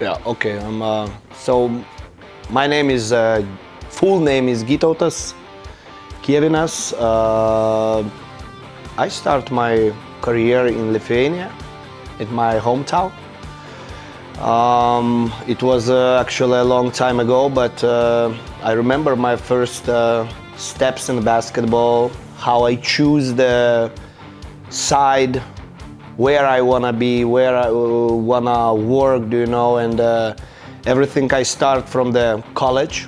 Yeah, okay. So my name is full name is Gytautas Kievinas. I start my career in Lithuania, in my hometown. It was actually a long time ago, but I remember my first steps in basketball, how I choose the side, where I wanna be, where I wanna work, and everything I start from the college.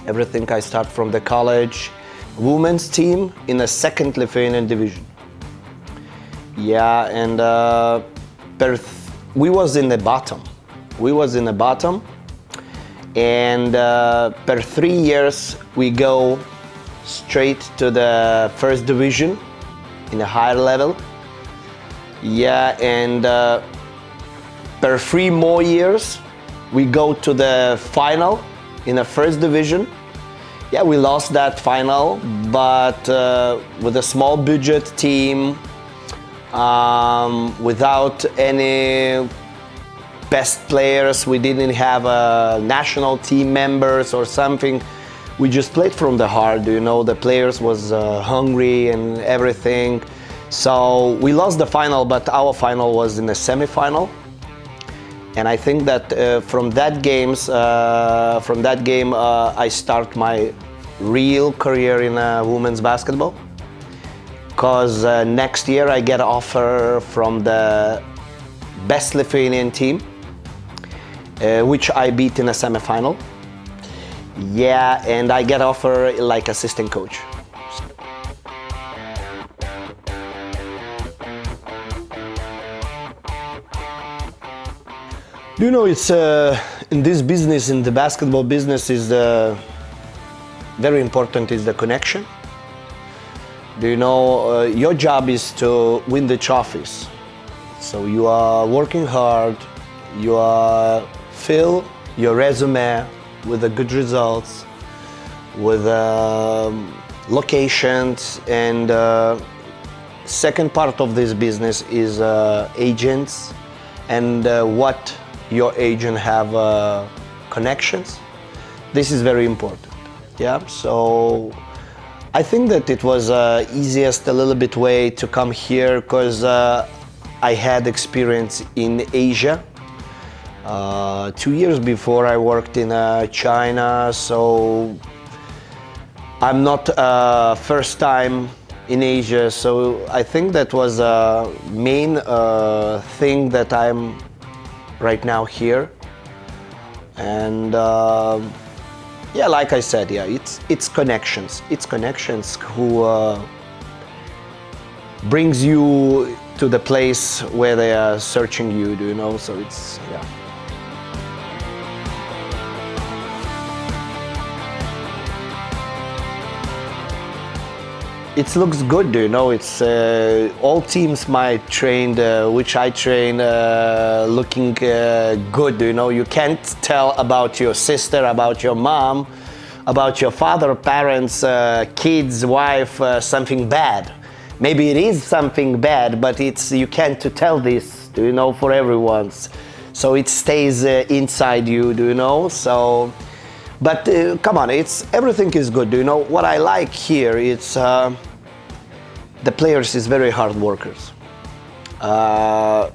Everything I start from the college. Women's team in the second Lithuanian division. Yeah, and we was in the bottom. We was in the bottom, and per 3 years we go straight to the first division in a higher level. Yeah, and per 3 more years we go to the final in the first division. Yeah, we lost that final, but with a small budget team, without any best players, we didn't have national team members or something. We just played from the heart, the players was hungry and everything. So we lost the final, but our final was in the semi-final. And I think that from that game, I start my real career in women's basketball. Because next year I get an offer from the best Lithuanian team, which I beat in a semi-final. Yeah, and I get offer like assistant coach. It's in this business, in the basketball business, is very important is the connection. Your job is to win the trophies. So you are working hard, you are fill your resume with the good results, with locations, and second part of this business is agents and what your agent have connections. This is very important. Yeah, so I think that it was easiest a little bit way to come here because I had experience in Asia. 2 years before I worked in China, so I'm not first time in Asia. So I think that was a main thing that I'm right now here. And yeah, like I said, yeah, it's connections. It's connections who brings you to the place where they are searching you, So it's, yeah. It looks good, It's all teams might train, which I train, looking good, You can't tell about your sister, about your mom, about your father, parents, kids, wife, something bad. Maybe it is something bad, but you can't tell this, for everyone. So it stays inside you, So. But come on, everything is good. What I like here, it's the players is very hard workers. I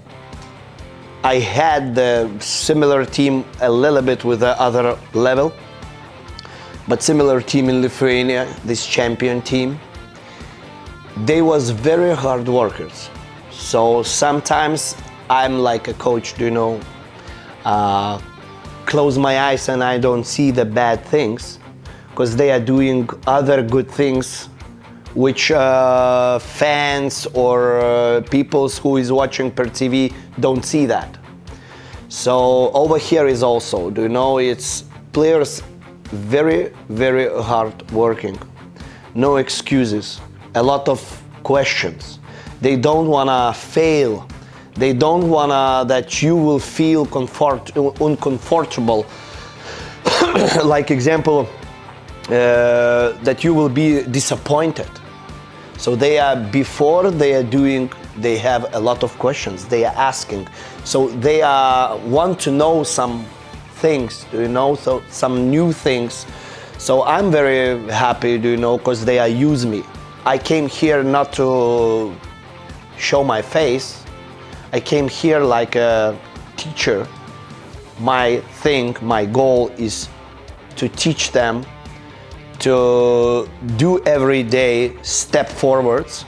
had the similar team a little bit with the other level, but similar team in Lithuania, this champion team. They was very hard workers. So sometimes I'm like a coach, close my eyes and I don't see the bad things because they are doing other good things which fans or people who is watching per TV don't see that. So over here is also, it's players very, very hard working. No excuses, a lot of questions. They don't wanna fail. They don't wanna that you will feel uncomfortable. Like example, that you will be disappointed. So they are doing they have a lot of questions. They are asking, so they want to know some things, so some new things. So I'm very happy, because they use me. I came here not to show my face. I came here like a teacher. My goal is to teach them to do every day step forwards,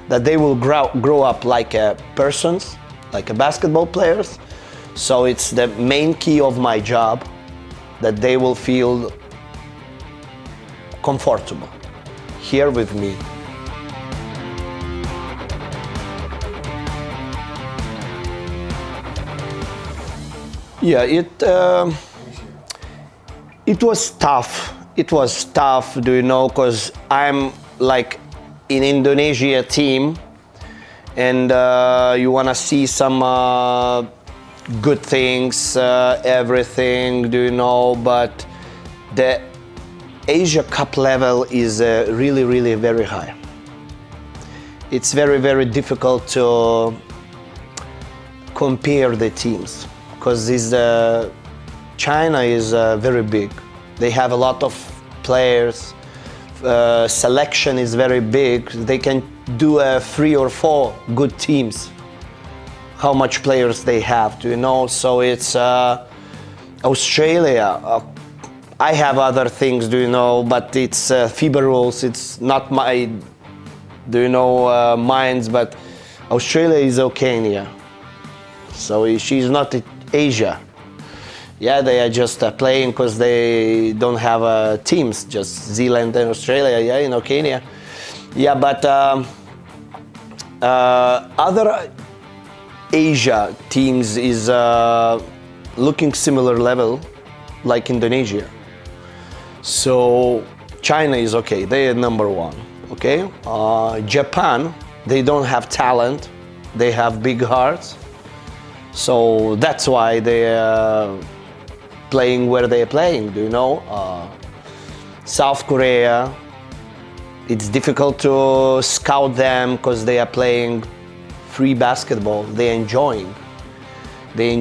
that they will grow up like a persons, like a basketball players. So it's the main key of my job, that they will feel comfortable here with me. Yeah, it was tough. It was tough, because I'm like in Indonesia team, and you wanna see some good things, everything, but the Asia Cup level is really, really very high. It's very, very difficult to compare the teams, because China is very big. They have a lot of players. Selection is very big. They can do 3 or 4 good teams. How much players they have, So it's Australia. I have other things, but it's FIBA rules. It's not my, minds, but Australia is Oceania. So she's not Asia. Yeah, they are just playing because they don't have teams, just Zealand and Australia, yeah, in Oceania. Yeah, but other Asia teams is looking similar level, like Indonesia. So China is okay, they are number 1, okay? Japan, they don't have talent, they have big hearts. So that's why they are playing where they're playing, South Korea, it's difficult to scout them because they are playing free basketball. They're enjoying. They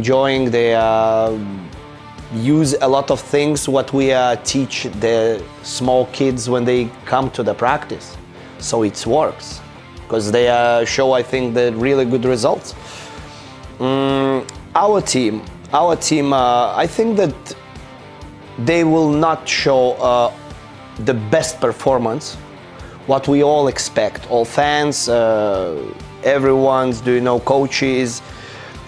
use a lot of things what we teach the small kids when they come to the practice. So it works because they show, I think, the really good results. Our team, I think that they will not show the best performance, what we all expect, all fans, everyone's, coaches.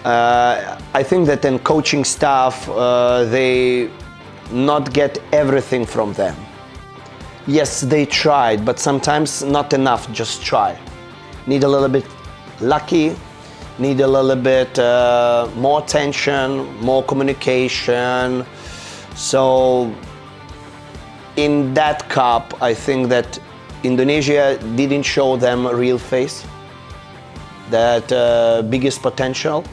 I think that in coaching staff, they not get everything from them. Yes, they tried, but sometimes not enough, just try. Need a little bit lucky, need a little bit more attention, more communication. So in that cup, I think that Indonesia didn't show them a real face, that biggest potential.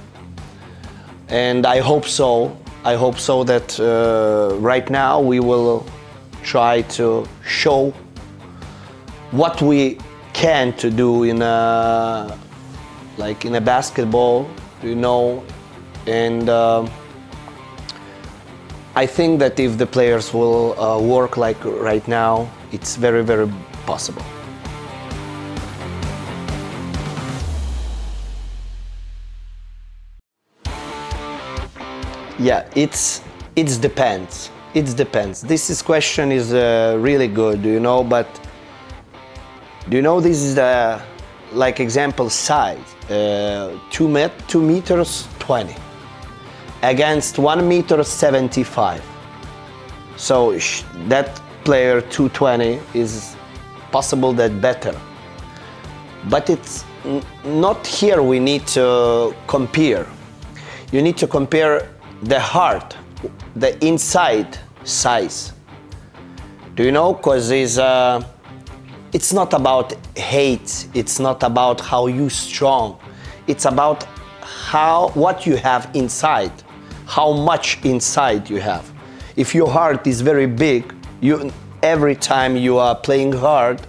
And I hope so that right now we will try to show what we can to do in like in a basketball, and I think that if the players will work like right now, it's very, very possible. Yeah, it depends. It depends. This question is really good, but this is the like example size, 2 meters 20 against 1 meter 75. So that player 220 is possible that better. But it's not here we need to compare. You need to compare the heart, the inside size. Because it's not about hate, it's not about how you strong, it's about what you have inside, how much inside you have. If your heart is very big, every time you are playing hard,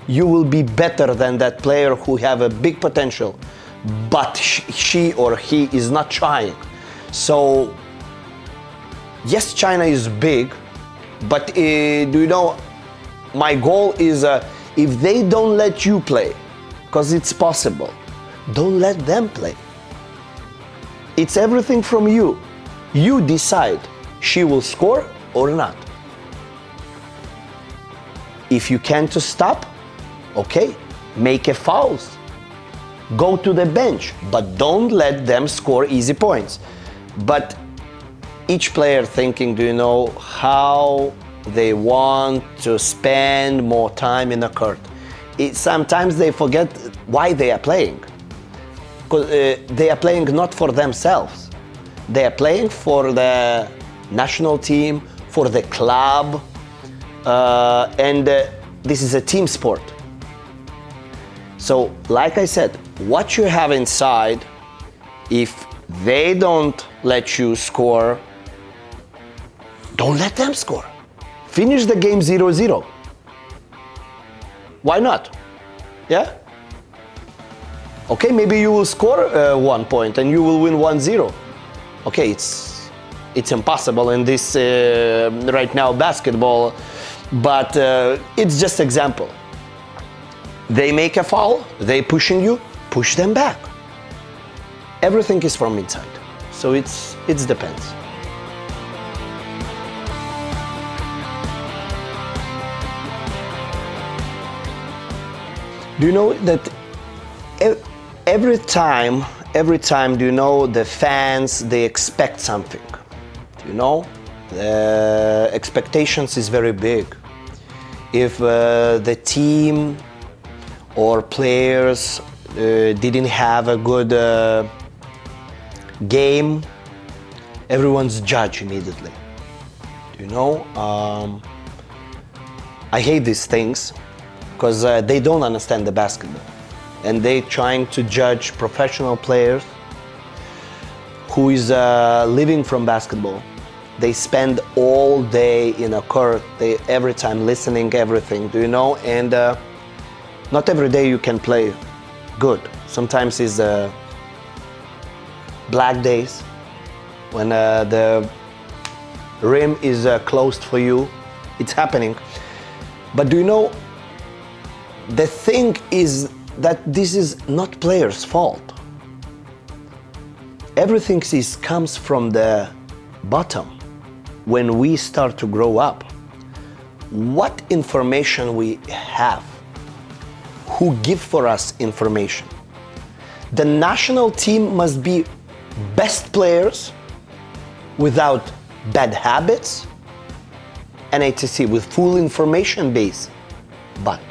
you will be better than that player who have a big potential, but she or he is not trying. So yes, China is big, but do you know, my goal is if they don't let you play, because it's possible, don't let them play. It's everything from you. You decide she will score or not. If you can't stop, okay, make a fouls. Go to the bench, but don't let them score easy points. But each player thinking, do you know, how they want to spend more time in the court. Sometimes they forget why they are playing. Because they are playing not for themselves. They are playing for the national team, for the club, and this is a team sport. So, like I said, what you have inside, if they don't let you score, don't let them score. Finish the game 0-0. Why not? Yeah? Okay, maybe you will score 1 point and you will win 1-0. Okay, it's impossible in this right now basketball, but it's just example. They make a foul, they pushing you, push them back. Everything is from inside, so it depends. Do you know that every time, do you know, the fans, they expect something, you know? The expectations is very big. If the team or players didn't have a good game, everyone's judged immediately. You know, I hate these things because they don't understand the basketball, and they trying to judge professional players who is living from basketball. They spend all day in a court, they every time listening everything, do you know? And not every day you can play good. Sometimes it's black days when the rim is closed for you. It's happening. But do you know, the thing is that this is not players' fault. Everything comes from the bottom. When we start to grow up, what information we have, who give for us information. The national team must be best players without bad habits and etc. with full information base. But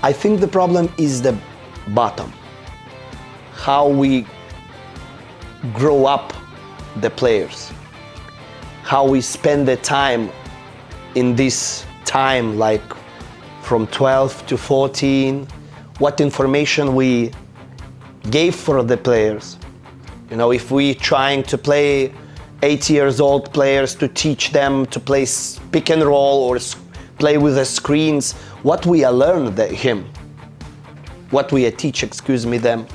I think the problem is the bottom. How we grow up the players. How we spend the time in this time, like from 12 to 14, what information we gave for the players. You know, if we trying to play 8 years old players to teach them to play pick and roll or play with the screens, what we learn him, what we teach, them,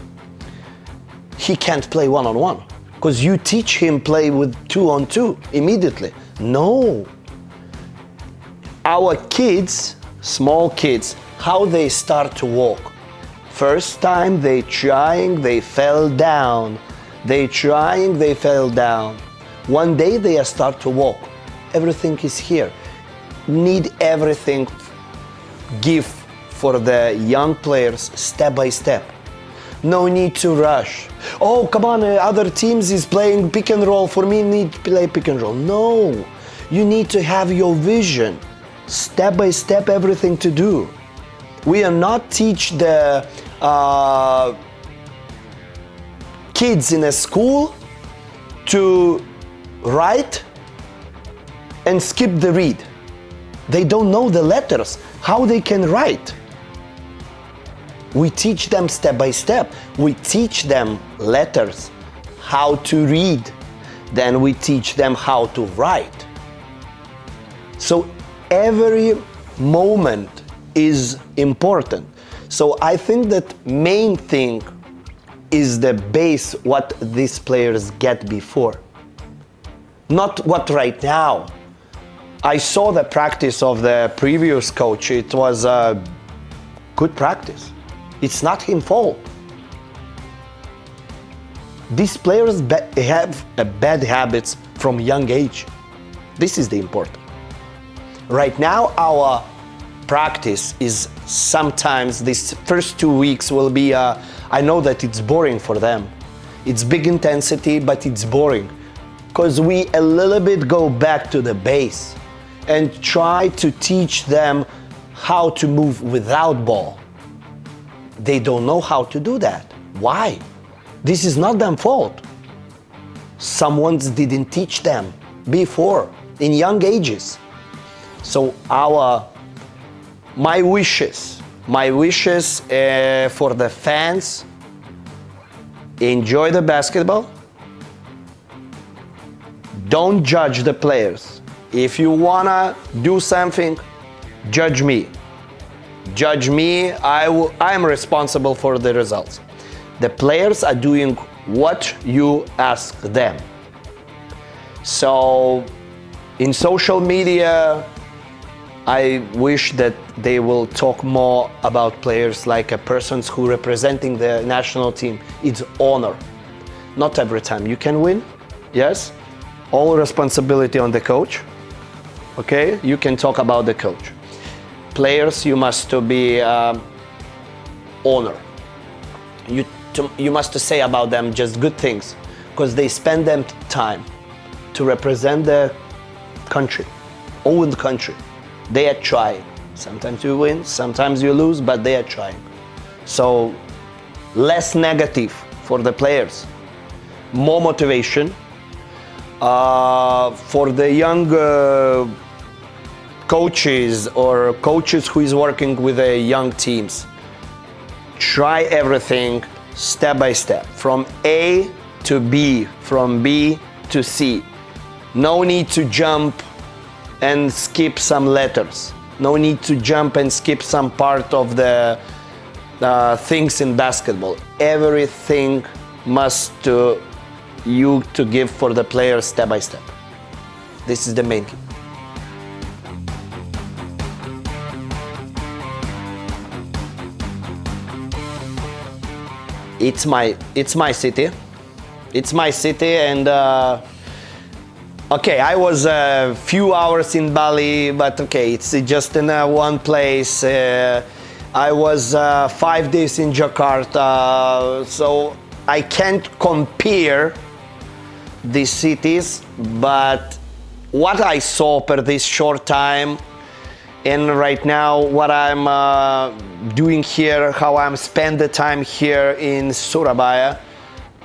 he can't play one-on-one. Because you teach him play with 2-on-2 immediately. No. Our kids, small kids, how they start to walk. First time they trying, they fell down. They trying, they fell down. One day they start to walk. Everything is here. Need everything give for the young players step by step. No need to rush. Oh, come on, other teams is playing pick and roll. For me, need to play pick and roll. No, you need to have your vision. Step by step, everything to do. We are not teach the kids in a school to write and skip the read. They don't know the letters, how they can write. We teach them step by step. We teach them letters, how to read. Then we teach them how to write. So every moment is important. So I think that main thing is the base what these players get before, not what right now. I saw the practice of the previous coach. It was a good practice. It's not his fault. These players have bad habits from young age. This is the important. Right now, our practice is sometimes these first 2 weeks will be, I know that it's boring for them. It's big intensity, but it's boring. Because we a little bit go back to the base and try to teach them how to move without ball. They don't know how to do that. Why? This is not their fault. Someone didn't teach them before, in young ages. So my wishes for the fans, enjoy the basketball. Don't judge the players. If you wanna do something, judge me. Judge me, I am responsible for the results. The players are doing what you ask them. So in social media, I wish that they will talk more about players like a person who representing the national team. It's honor. Not every time you can win, yes? All responsibility on the coach, okay? You can talk about the coach. Players, you must be honor. You must say about them just good things, because they spend them time to represent the country, own the country. They are trying. Sometimes you win, sometimes you lose, but they are trying. So less negative for the players, more motivation. For the young coaches or coaches who is working with the young teams, try everything step by step, from A to B, from B to C. No need to jump and skip some letters. No need to jump and skip some part of the things in basketball. Everything must you to give for the players step by step. This is the main key. It's my city. It's my city, and okay, I was a few hours in Bali, but okay, it's just in one place. I was 5 days in Jakarta, so I can't compare these cities, but what I saw per this short time, and right now what I'm doing here, how I'm spend the time here in Surabaya,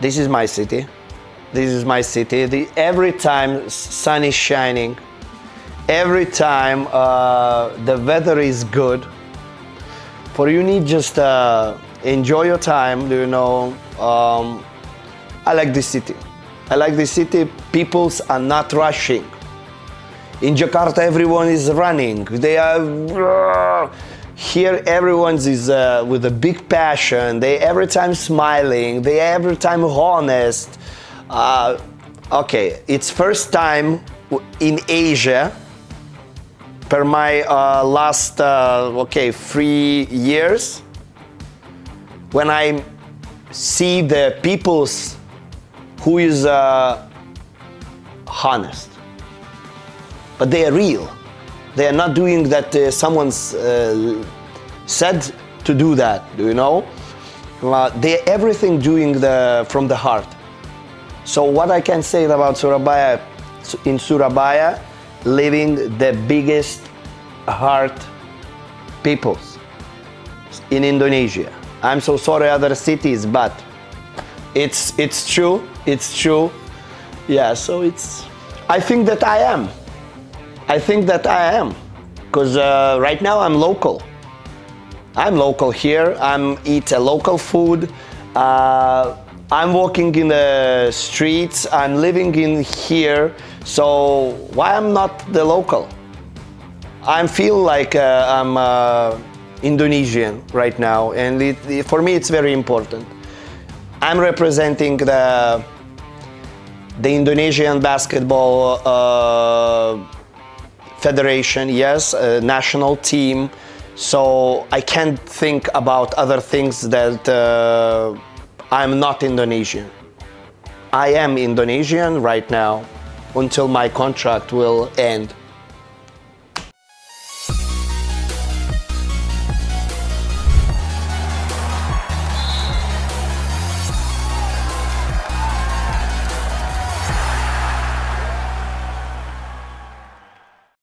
this is my city. This is my city. Every time sun is shining, every time the weather is good, for you need just enjoy your time, you know. I like this city. I like this city. Peoples are not rushing. In Jakarta, everyone is running. They are here. Everyone is with a big passion. They every time smiling. They every time honest. Okay, it's first time in Asia. Per my last 3 years, when I see the peoples who is honest, but they are real. They are not doing that someone's said to do that, do you know? They everything doing from the heart. So what I can say about Surabaya, in Surabaya, living the biggest heart peoples in Indonesia. I'm so sorry other cities, but it's true. It's true. Yeah, so I think that I am. I think that I am. Because right now I'm local. I'm local here. I'm eat a local food. I'm walking in the streets. I'm living in here. So why I'm not the local? I feel like I'm Indonesian right now, and for me it's very important. I'm representing the Indonesian Basketball Federation, yes, a national team, so I can't think about other things that I'm not Indonesian. I am Indonesian right now until my contract will end.